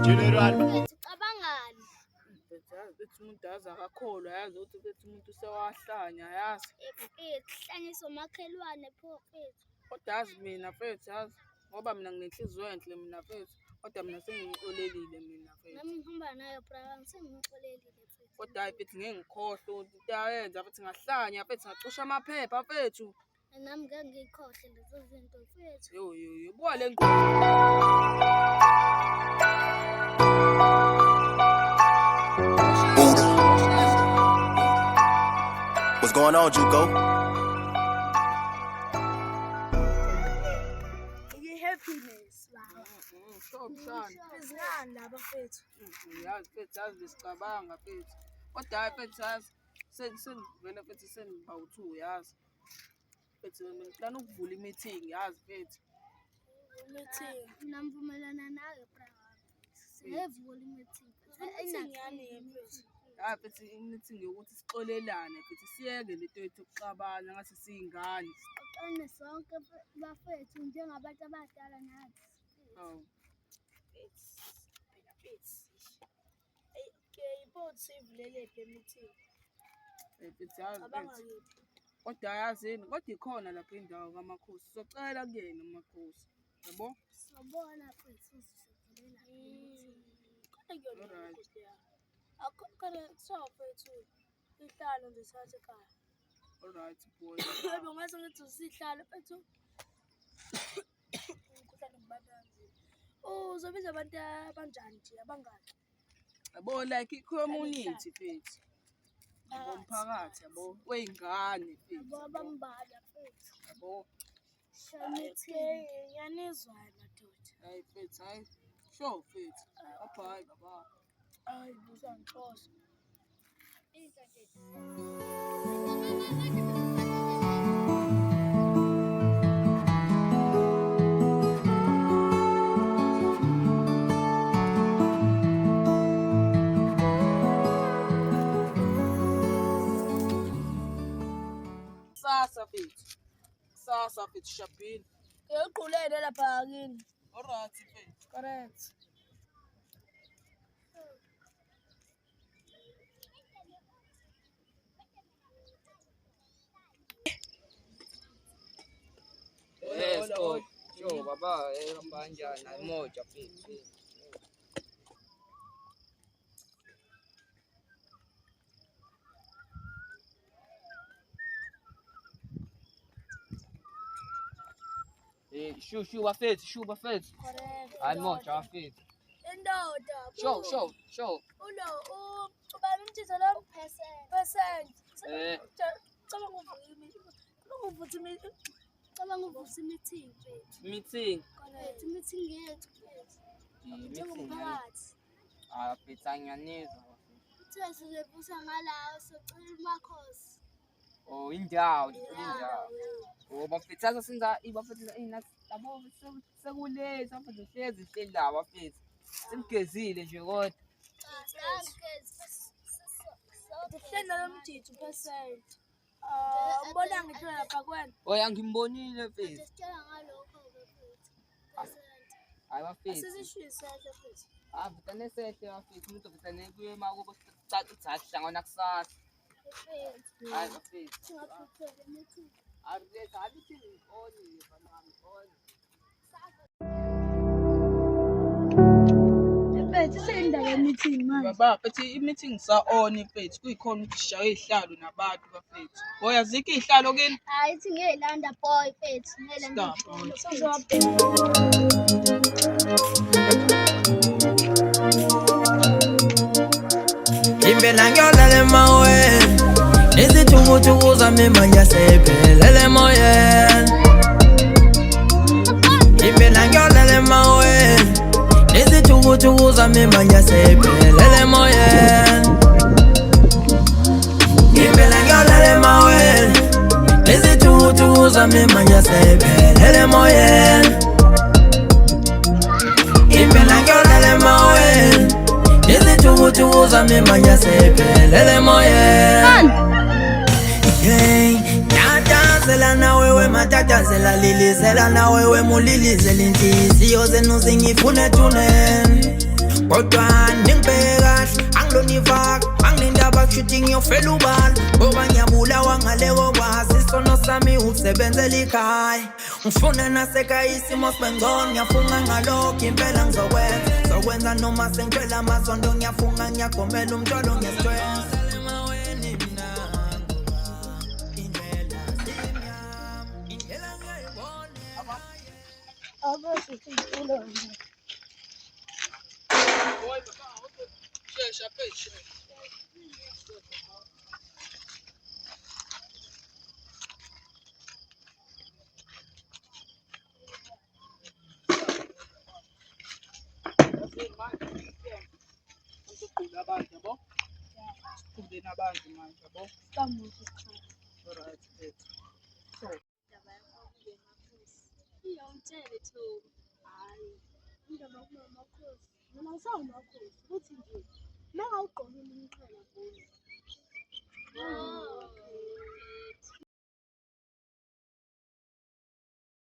General. Cabangani. Bethi umuntu yazi akakholwa yazi ukuthi bethi umuntu sewahlanya yazi. Hlanyisa umakhelwane mfethu. Kodwa yazi mina mfethu yazi ngoba mina nginenhliziyo enhle mina mfethu. Kodwa mina sengixolelile mina mfethu. Nami ngihamba nayo bra, ngixolelile mfethu. Kodwa hayi mfethu ngeke ngikhohle ukuthi into ayenza mfethu ngahlanya mfethu ngacusha amaphepha mfethu. Nami ngeke ngikhohle lezo zinto mfethu. Yo buka le ngqondo. What's going on, Juco? Happiness la. Sho mshana. Izingane laba mfethu. Yazi mfethu yazi besicabanga mfethu. Kodwa hayi mfethu yazi sengivela mfethu sengibawu2 yazi. Mfethu ngicela ukuvula i-meeting yazi mfethu. Meeting. Namvumelana nawe bra. Siyevula i-meeting. Meeting yani mfethu. Hayi mfethu i-meeting yokuthi sixolelane mfethu siyeke lento yethu yokuxabana ngathi siyingane. Sixolelane sonke bafethu njengabantu abadala nathi. Hawu. Ibona sivulele le meeting. Mfethu yazi mfethu. Kodwa yazini kodwa ikhona lapha indawo kaMakhosi socela kuyena uMakhosi yabo Sabona mfethu sivulela Alright. Akukho sofethu ihlalo nje sathi ekhaya. Alright boy. Yebo ngase ngithi usihlalo mfethu. Ngikhuhlane ngibanzi. Uzobiza abantu abanjani nje abangaki? Yabo like i-community mfethu. Umphakathi yabo weingane mfethu. Yabo abambala mfethu. Yabo Shamithi yanizwana doda. hayi mfethu hayi sure mfethu apha hayi baba. Hayi buza ngixoxa. Sasa mfethu shapini. Ngiqulene lapha kini. Alright mfethu. Correct. Yo baba ehamba kanjani ayimoja mfethu. Shu bafethu. Correct. Ayimoja bafethu. Indoda. Show. Ulo ubani umthizo lo percent. Cabanga uvusa i-meeting mfethu. Meeting. Correct, i-meeting yethu mfethu. Njengomphakathi. Mfethu angiyanizwa. Kuthiwa sizovusa ngalawo socela uMakhosi. Oh indawo. Oh bafethu sasa senza ibafethu yabo sekuleza mfethu hlezi hleli bafethu. Simgezile nje kodwa. Ndihlenda lo mthetho percent. Ubona ngithola lapha kwena. Oya ngimbonile mfethu. Sicela ngalokho mfethu. Hayi bafethu. Asizishisa mfethu. Vutane sehle bafethu umuntu vutane kuye makubo sicaca ukuthi asihlangana kusasa. Hayi bafethu. Singaphuphe meeting. Arletha abithi ngoni banami ngoni. Mfethu sendaba ye-meeting manje. Baba mfethu i-meeting sa-on mfethu kuyikhona ukuthi sishaye izihlalo nabantu bafethu. Boy azikho izihlalo kini? Hayi ithi ngiyilanda boy mfethu, ngiyilanda. Impela ngiyolala emaweni izithukuthuku zami manje sephelele emoyeni. Impela ngiyolala emaweni izithukuthuku zami manje sephelele emoyeni. Impela ngiyolala emaweni izithukuthuku zami manje sephelele emoyeni. Impela ngiyolala emaweni izithukuthuku zami manje sephelele emoyeni. Hey, Matasela na wewe matatazela lilizela na wewe mulilizela inhliziyo zenu zingifune tunen kodwa ningibheka angiloniva angilindaba shooting yofela ubala ngoba ngiyabulawa ngalewo kwazi isono sami usebenzela ikhaya ngifuna nasekhaya isimo sibengcono ngiyafunga ngalokho impela ngizokwenza noma sengicela amasondo ngiyafunga ngiyagomela umntwalo ngiyastress Shesha phezulu. Ngizogqula abantu yabo. Kungena abantu manje yabo. Alright, so Iyawutshele Thobi. Hayi, indaba kuma makhosi. Mina ngisawumakhosi futhi nje uma awugqokile umxhela kuyo.